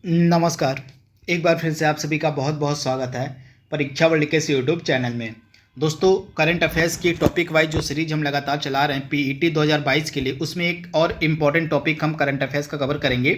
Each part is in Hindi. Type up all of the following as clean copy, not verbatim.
नमस्कार। एक बार फिर से आप सभी का बहुत बहुत स्वागत है परीक्षा वर्ल्ड के इस यूट्यूब चैनल में। दोस्तों, करंट अफेयर्स की टॉपिक वाइज जो सीरीज हम लगातार चला रहे हैं पीईटी 2022 के लिए, उसमें एक और इम्पॉर्टेंट टॉपिक हम करंट अफेयर्स का कवर करेंगे,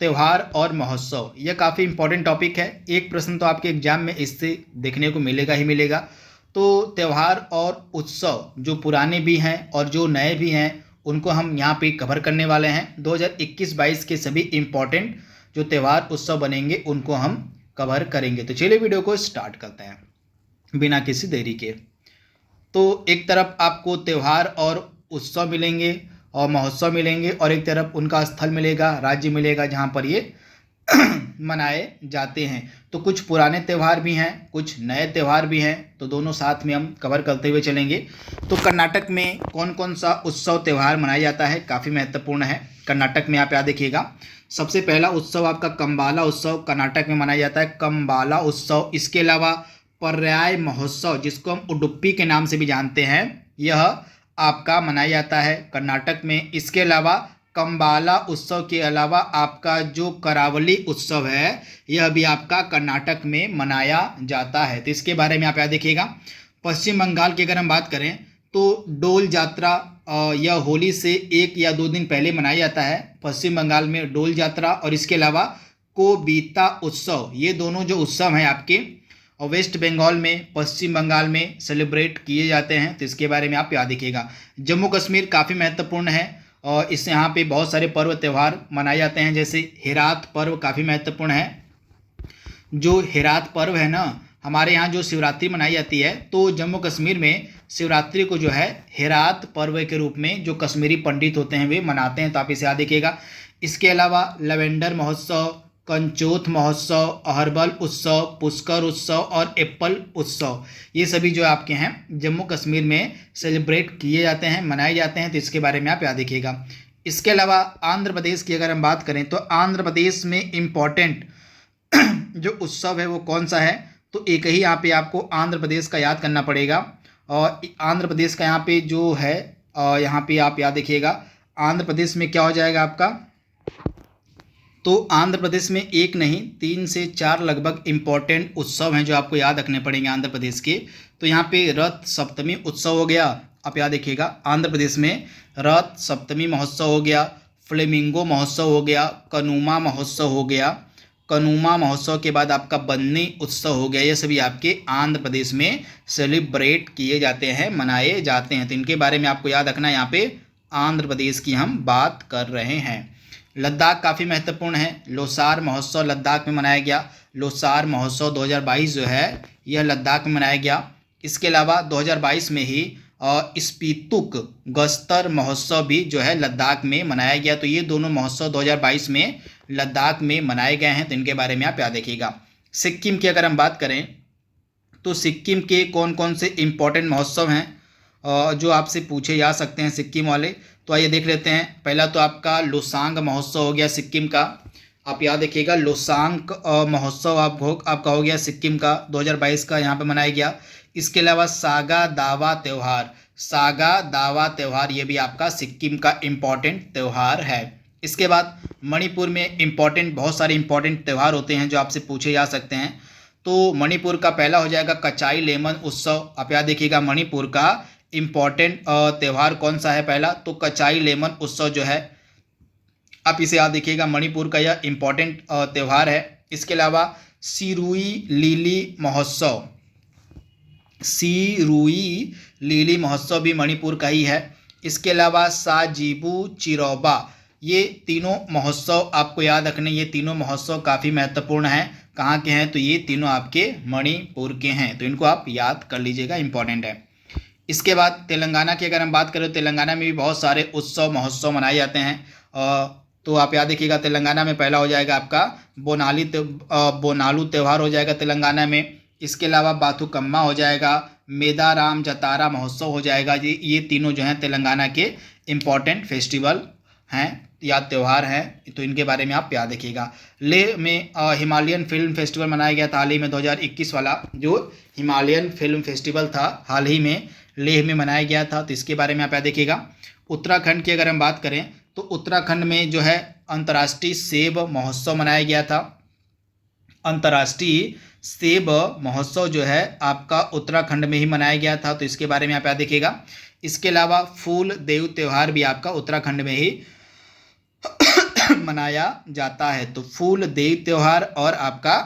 त्यौहार और महोत्सव। यह काफ़ी इंपॉर्टेंट टॉपिक है। एक प्रश्न तो आपके एग्जाम में इससे देखने को मिलेगा ही मिलेगा। तो त्यौहार और उत्सव जो पुराने भी हैं और जो नए भी हैं, उनको हम यहाँ पे कवर करने वाले हैं। 2021-22 के सभी इम्पॉर्टेंट जो त्यौहार उत्सव बनेंगे उनको हम कवर करेंगे। तो चलिए वीडियो को स्टार्ट करते हैं बिना किसी देरी के। तो एक तरफ आपको त्यौहार और उत्सव मिलेंगे और महोत्सव मिलेंगे, और एक तरफ उनका स्थल मिलेगा, राज्य मिलेगा जहाँ पर ये मनाए जाते हैं। तो कुछ पुराने त्यौहार भी हैं, कुछ नए त्यौहार भी हैं, तो दोनों साथ में हम कवर करते हुए चलेंगे। तो कर्नाटक में कौन कौन सा उत्सव त्यौहार मनाया जाता है, काफ़ी महत्वपूर्ण है। कर्नाटक में आप याद देखिएगा, सबसे पहला उत्सव आपका कंबाला उत्सव कर्नाटक में मनाया जाता है, कंबाला उत्सव। इसके अलावा पर्याय महोत्सव, जिसको हम उडुप्पी के नाम से भी जानते हैं, यह आपका मनाया जाता है कर्नाटक में। इसके अलावा कंबाला उत्सव के अलावा आपका जो करावली उत्सव है, यह भी आपका कर्नाटक में मनाया जाता है। तो इसके बारे में आप याद देखिएगा। पश्चिम बंगाल की अगर हम बात करें तो डोल यात्रा यह होली से 1 या 2 दिन पहले मनाया जाता है पश्चिम बंगाल में, डोल यात्रा। और इसके अलावा कोबीता उत्सव, ये दोनों जो उत्सव हैं आपके वेस्ट बंगाल में, पश्चिम बंगाल में सेलिब्रेट किए जाते हैं। तो इसके बारे में आप याद रखिएगा। जम्मू कश्मीर काफ़ी महत्वपूर्ण है और इससे यहाँ पे बहुत सारे पर्व त्यौहार मनाए जाते हैं, जैसे हेरात पर्व काफ़ी महत्वपूर्ण है। जो हेरात पर्व है ना, हमारे यहाँ जो शिवरात्रि मनाई जाती है, तो जम्मू कश्मीर में शिवरात्रि को जो है हेरात पर्व के रूप में जो कश्मीरी पंडित होते हैं वे मनाते हैं। तो आप इसे याद रखिएगा। इसके अलावा लवेंडर महोत्सव, कंचोथ महोत्सव, अहरबल उत्सव, पुष्कर उत्सव और एप्पल उत्सव, ये सभी जो आपके हैं जम्मू कश्मीर में सेलिब्रेट किए जाते हैं, मनाए जाते हैं। तो इसके बारे में आप याद रखिएगा। इसके अलावा आंध्र प्रदेश की अगर हम बात करें तो आंध्र प्रदेश में इम्पॉर्टेंट जो उत्सव है वो कौन सा है, तो एक ही यहाँ पे आपको आंध्र प्रदेश का याद करना पड़ेगा। और आंध्र प्रदेश का यहाँ पे जो है यहाँ पे आप याद रखिएगा, आंध्र प्रदेश में क्या हो जाएगा आपका, तो आंध्र प्रदेश में एक नहीं 3 से 4 लगभग इम्पॉर्टेंट उत्सव हैं जो आपको याद रखने पड़ेंगे आंध्र प्रदेश के। तो यहाँ पे रथ सप्तमी उत्सव हो गया, आप याद रखिएगा। आंध्र प्रदेश में रथ सप्तमी महोत्सव हो गया, फ्लेमिंगो महोत्सव हो गया, कनुमा महोत्सव हो गया, कनुमा महोत्सव के बाद आपका बन्नी उत्सव हो गया। ये सभी आपके आंध्र प्रदेश में सेलिब्रेट किए जाते हैं, मनाए जाते हैं। तो इनके बारे में आपको याद रखना है। यहाँ पे आंध्र प्रदेश की हम बात कर रहे हैं। लद्दाख काफ़ी महत्वपूर्ण है। लोसार महोत्सव लद्दाख में मनाया गया। लोसार महोत्सव 2022 जो है यह लद्दाख में मनाया गया। इसके अलावा 2022 में ही स्पीतुक गस्तर महोत्सव भी जो है लद्दाख में मनाया गया। तो ये दोनों महोत्सव 2022 में लद्दाख में मनाए गए हैं। तो इनके बारे में आप याद रखिएगा। सिक्किम की अगर हम बात करें तो सिक्किम के कौन कौन से इम्पोर्टेंट महोत्सव हैं जो आपसे पूछे जा सकते हैं सिक्किम वाले, तो आइए देख लेते हैं। पहला तो आपका लोसांग महोत्सव हो गया सिक्किम का, आप याद रखिएगा। लोसांग महोत्सव आपका हो गया सिक्किम का, 2022 का यहाँ पे मनाया गया। इसके अलावा सागा दावा त्यौहार, सागा दावा त्यौहार ये भी आपका सिक्किम का इम्पॉर्टेंट त्यौहार है। इसके बाद मणिपुर में बहुत सारे इम्पॉर्टेंट त्यौहार होते हैं जो आपसे पूछे जा सकते हैं। तो मणिपुर का पहला हो जाएगा कचाई लेमन उत्सव, आप याद देखिएगा। मणिपुर का इम्पॉर्टेंट त्यौहार कौन सा है पहला, तो कचाई लेमन उत्सव जो है आप इसे याद देखिएगा। मणिपुर का यह इम्पॉर्टेंट त्यौहार है। इसके अलावा सिरुई लीली महोत्सव, सिरुई लीली महोत्सव भी मणिपुर का ही है। इसके अलावा साजीबू चिरोबा, ये तीनों महोत्सव आपको याद रखने। ये तीनों महोत्सव काफ़ी महत्वपूर्ण हैं। कहाँ के हैं, तो ये तीनों आपके मणिपुर के हैं। तो इनको आप याद कर लीजिएगा, इंपॉर्टेंट है। इसके बाद तेलंगाना की अगर हम बात करें तो तेलंगाना में भी बहुत सारे उत्सव महोत्सव मनाए जाते हैं। तो आप याद रखिएगा, तेलंगाना में पहला हो जाएगा आपका बोनालू त्यौहार हो जाएगा तेलंगाना में। इसके अलावा बाथुकम्मा हो जाएगा, मेदाराम जतारा महोत्सव हो जाएगा। ये तीनों जो हैं तेलंगाना के इम्पॉर्टेंट फेस्टिवल हैं या त्यौहार हैं। तो इनके बारे में आप याद रखिएगा। लेह में हिमालयन फिल्म फेस्टिवल मनाया गया था हाल ही में, 2021 वाला जो हिमालयन फिल्म फेस्टिवल था हाल ही में लेह में मनाया गया था। तो इसके बारे में आप याद रखिएगा। उत्तराखंड की अगर हम बात करें तो उत्तराखंड में जो है अंतर्राष्ट्रीय सेब महोत्सव मनाया गया था। अंतर्राष्ट्रीय सेब महोत्सव जो है आपका उत्तराखंड में ही मनाया गया था, तो इसके बारे में आप याद देखिएगा। इसके अलावा फूल देव त्यौहार भी आपका उत्तराखंड में ही मनाया जाता है। तो फूल देव त्यौहार और आपका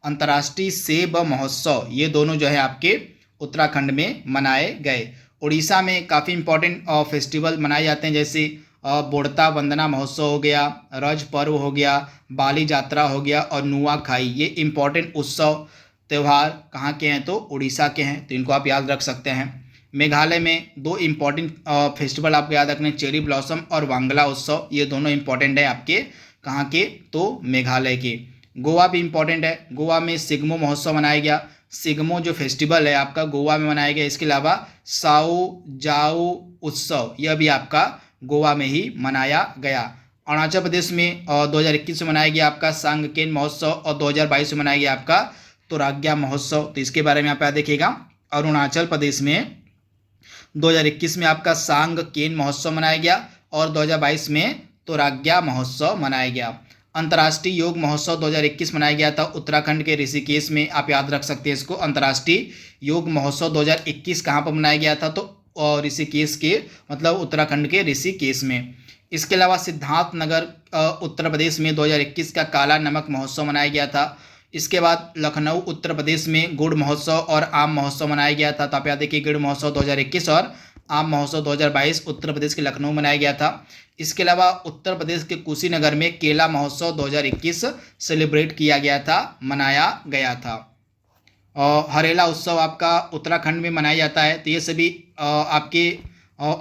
अंतर्राष्ट्रीय सेब महोत्सव, ये दोनों जो है आपके उत्तराखंड में मनाए गए। उड़ीसा में काफ़ी इंपॉर्टेंट फेस्टिवल मनाए जाते हैं, जैसे बोड़ता वंदना महोत्सव हो गया, रज पर्व हो गया, बाली यात्रा हो गया और नुआखाई। ये इंपॉर्टेंट उत्सव त्यौहार कहाँ के हैं? तो उड़ीसा के हैं, तो इनको आप याद रख सकते हैं। मेघालय में दो इम्पॉर्टेंट फेस्टिवल आपको याद रखने, चेरी ब्लॉसम और वांगला उत्सव, ये दोनों इंपॉर्टेंट है आपके कहाँ के? तो मेघालय के। गोवा भी इम्पॉर्टेंट है, गोवा में सिग्मो महोत्सव मनाया गया। सिग्मो जो फेस्टिवल है आपका गोवा में मनाया गया। इसके अलावा साओ जाओ उत्सव, यह भी आपका गोवा में ही मनाया गया। अरुणाचल प्रदेश में 2021 में मनाया गया आपका सांगकेन महोत्सव और 2022 में मनाया गया आपका तोराग्या महोत्सव। तो इसके बारे में आप याद देखिएगा। अरुणाचल प्रदेश में 2021 में आपका सांगकेन महोत्सव मनाया गया और 2022 में तोराग्या महोत्सव मनाया गया। अंतर्राष्ट्रीय योग महोत्सव 2021 मनाया गया था उत्तराखंड के ऋषिकेश में, आप याद रख सकते हैं इसको। अंतर्राष्ट्रीय योग महोत्सव 2021 कहाँ पर मनाया गया था? तो ऋषिकेश के, मतलब उत्तराखंड के ऋषिकेश में। इसके अलावा सिद्धार्थनगर उत्तर प्रदेश में 2021 का काला नमक महोत्सव मनाया गया था। इसके बाद लखनऊ उत्तर प्रदेश में गुड़ महोत्सव और आम महोत्सव मनाया गया था। तो आप याद देखिए, गुड़ महोत्सव 2021 और आम महोत्सव 2022 उत्तर प्रदेश के लखनऊ मनाया गया था। इसके अलावा उत्तर प्रदेश के कुशीनगर में केला महोत्सव 2021 सेलिब्रेट किया गया था, मनाया गया था। और हरेला उत्सव आपका उत्तराखंड में मनाया जाता है। तो ये सभी आपके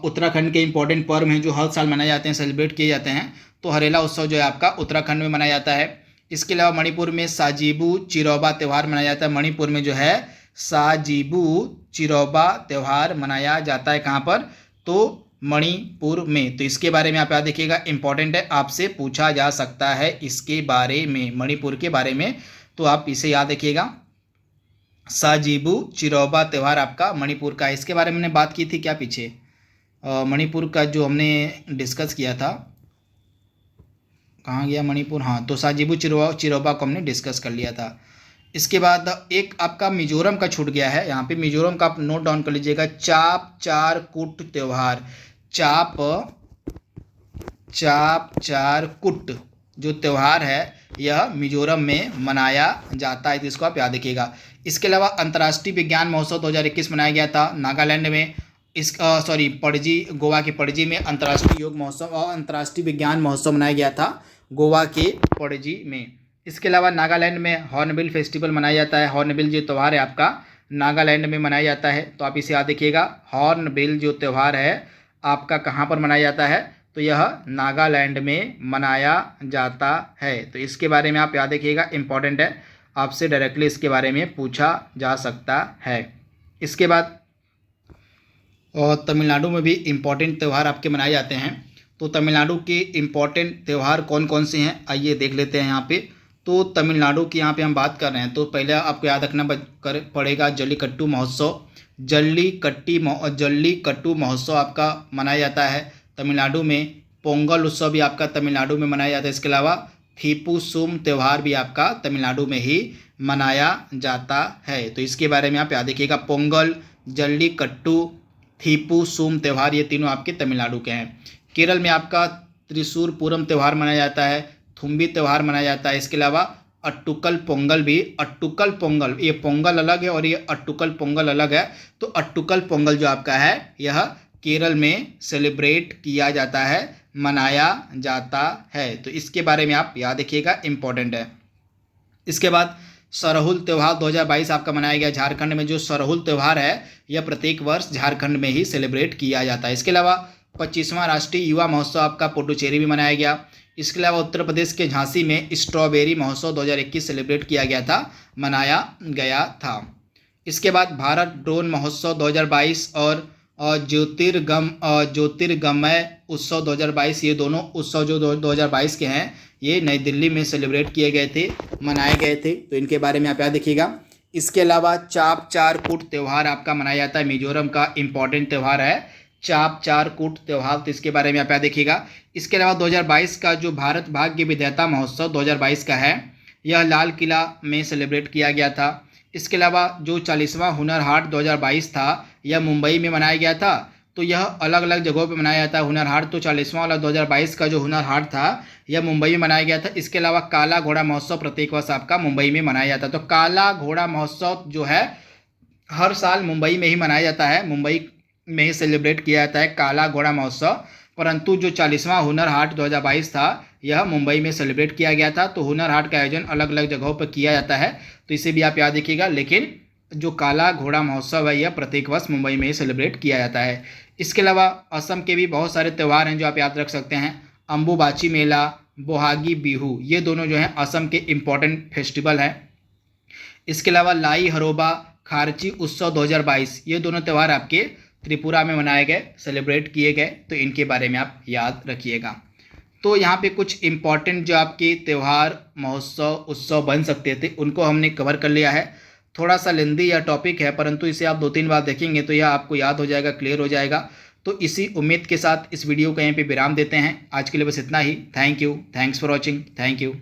उत्तराखंड के इंपॉर्टेंट पर्व हैं जो हर साल मनाए जाते हैं, सेलिब्रेट किए जाते हैं। तो हरेला उत्सव जो है आपका उत्तराखंड में मनाया जाता है। इसके अलावा मणिपुर में साजिबू चिरौबा त्यौहार मनाया जाता है। मणिपुर में जो है साजिबू चिरौबा त्यौहार मनाया जाता है। कहाँ पर? तो मणिपुर में। तो इसके बारे में आप याद देखिएगा, इंपॉर्टेंट है, आपसे पूछा जा सकता है इसके बारे में, मणिपुर के बारे में, तो आप इसे याद रखिएगा। साजिबू चिरौबा त्यौहार आपका मणिपुर का है। इसके बारे में हमने बात की थी क्या पीछे? मणिपुर का जो हमने डिस्कस किया था, कहाँ गया मणिपुर? हाँ, तो साजिबू चिरौबा को हमने डिस्कस कर लिया था। इसके बाद एक आपका मिजोरम का छूट गया है, यहाँ पे मिजोरम का आप नोट डाउन कर लीजिएगा। चाप चार कुट त्यौहार, चाप चार कुट जो त्यौहार है यह मिजोरम में मनाया जाता है, तो इसको आप याद रखिएगा। इसके अलावा अंतर्राष्ट्रीय विज्ञान महोत्सव 2021 मनाया गया था नागालैंड में। पणजी, गोवा के पणजी में अंतर्राष्ट्रीय योग महोत्सव और अंतर्राष्ट्रीय विज्ञान महोत्सव मनाया गया था गोवा के पणजी में। इसके अलावा नागालैंड में हॉर्नबिल फेस्टिवल मनाया जाता है। हॉर्नबिल जो त्यौहार है आपका नागालैंड में मनाया जाता है, तो आप इसे याद रखिएगा। हॉर्नबिल जो त्यौहार है आपका कहाँ पर मनाया जाता है? तो यह नागालैंड में मनाया जाता है। तो इसके बारे में आप याद रखिएगा, इंपॉर्टेंट है, आपसे डायरेक्टली इसके बारे में पूछा जा सकता है। इसके बाद और तमिलनाडु में भी इम्पॉर्टेंट त्यौहार आपके मनाए जाते हैं। तो तमिलनाडु के इम्पॉर्टेंट त्यौहार कौन कौन से हैं, आइए देख लेते हैं यहाँ पे। तो तमिलनाडु की यहाँ पे हम बात कर रहे हैं, तो पहले आपको याद रखना पड़ेगा जल्लीकट्टू महोत्सव। जल्लीकट्टू महोत्सव आपका मनाया जाता है तमिलनाडु में। पोंगल उत्सव भी आपका तमिलनाडु में मनाया जाता है। इसके अलावा थीपुसुम त्यौहार भी आपका तमिलनाडु में ही मनाया जाता है। तो इसके बारे में आप याद रखिएगा। पोंगल, जल्लीकट्टू, थीपुसुम त्यौहार, ये तीनों आपके तमिलनाडु के हैं। केरल में आपका त्रिशूर पूरम त्यौहार मनाया जाता है, थुम्बी त्यौहार मनाया जाता है। इसके अलावा अट्टुकल पोंगल भी, अट्टुकल पोंगल, ये पोंगल अलग है और ये अट्टुकल पोंगल अलग है। तो अट्टुकल पोंगल जो आपका है यह केरल में सेलिब्रेट किया जाता है, मनाया जाता है। तो इसके बारे में आप याद रखिएगा, इम्पोर्टेंट है। इसके बाद सरहुल त्यौहार 2022 आपका मनाया गया झारखंड में। जो सरहुल त्यौहार है यह प्रत्येक वर्ष झारखंड में ही सेलिब्रेट किया जाता है। इसके अलावा 25वां राष्ट्रीय युवा महोत्सव आपका पुडुचेरी में मनाया गया। इसके अलावा उत्तर प्रदेश के झांसी में स्ट्रॉबेरी महोत्सव 2021 सेलिब्रेट किया गया था, मनाया गया था। इसके बाद भारत ड्रोन महोत्सव 2022 और ज्योतिर्गमय उत्सव 2022, ये दोनों उत्सव जो 2022 के हैं ये नई दिल्ली में सेलिब्रेट किए गए थे, मनाए गए थे। तो इनके बारे में आप याद देखिएगा। इसके अलावा चाप चार कुट त्यौहार आपका मनाया जाता है, मिजोरम का इम्पॉर्टेंट त्यौहार है चाप चार कुट त्यौहार, तो इसके बारे में आप याद देखिएगा। इसके अलावा 2022 का जो भारत भाग्य विधाता महोत्सव 2022 का है, यह लाल किला में सेलिब्रेट किया गया था। इसके अलावा जो 40वां हुनर हाट 2022 था यह मुंबई में मनाया गया था। तो यह अलग अलग जगहों पे मनाया जाता है हुनर हाट। तो 40वां वाला 2022 का जो हुनर हाट था यह मुंबई में मनाया गया था। इसके अलावा काला घोड़ा महोत्सव प्रत्येक वर्ष आपका मुंबई में मनाया जाता है। तो काला घोड़ा महोत्सव जो है हर साल मुंबई में ही मनाया जाता है, मुंबई में ही सेलिब्रेट किया जाता है काला घोड़ा महोत्सव। परंतु जो 40वां हुनर हाट 2022 था यह मुंबई में सेलिब्रेट किया गया था। तो हुनर हाट का आयोजन अलग अलग जगहों पर किया जाता है, तो इसे भी आप याद रखिएगा। लेकिन जो काला घोड़ा महोत्सव है यह प्रत्येक वर्ष मुंबई में ही सेलिब्रेट किया जाता है। इसके अलावा असम के भी बहुत सारे त्यौहार हैं जो आप याद रख सकते हैं। अम्बुबाची मेला, बोहागी बिहू, ये दोनों जो हैं असम के इम्पॉर्टेंट फेस्टिवल हैं। इसके अलावा लाई हरोबा खारची उत्सव 2022, ये दोनों त्यौहार आपके त्रिपुरा में मनाए गए, सेलिब्रेट किए गए। तो इनके बारे में आप याद रखिएगा। तो यहाँ पे कुछ इम्पॉर्टेंट जो आपके त्यौहार, महोत्सव, उत्सव बन सकते थे उनको हमने कवर कर लिया है। थोड़ा सा लेंदी या टॉपिक है, परंतु इसे आप 2-3 बार देखेंगे तो यह आपको याद हो जाएगा, क्लियर हो जाएगा। तो इसी उम्मीद के साथ इस वीडियो को यहीं पे विराम देते हैं। आज के लिए बस इतना ही। Thank you, thanks for watching, thank you.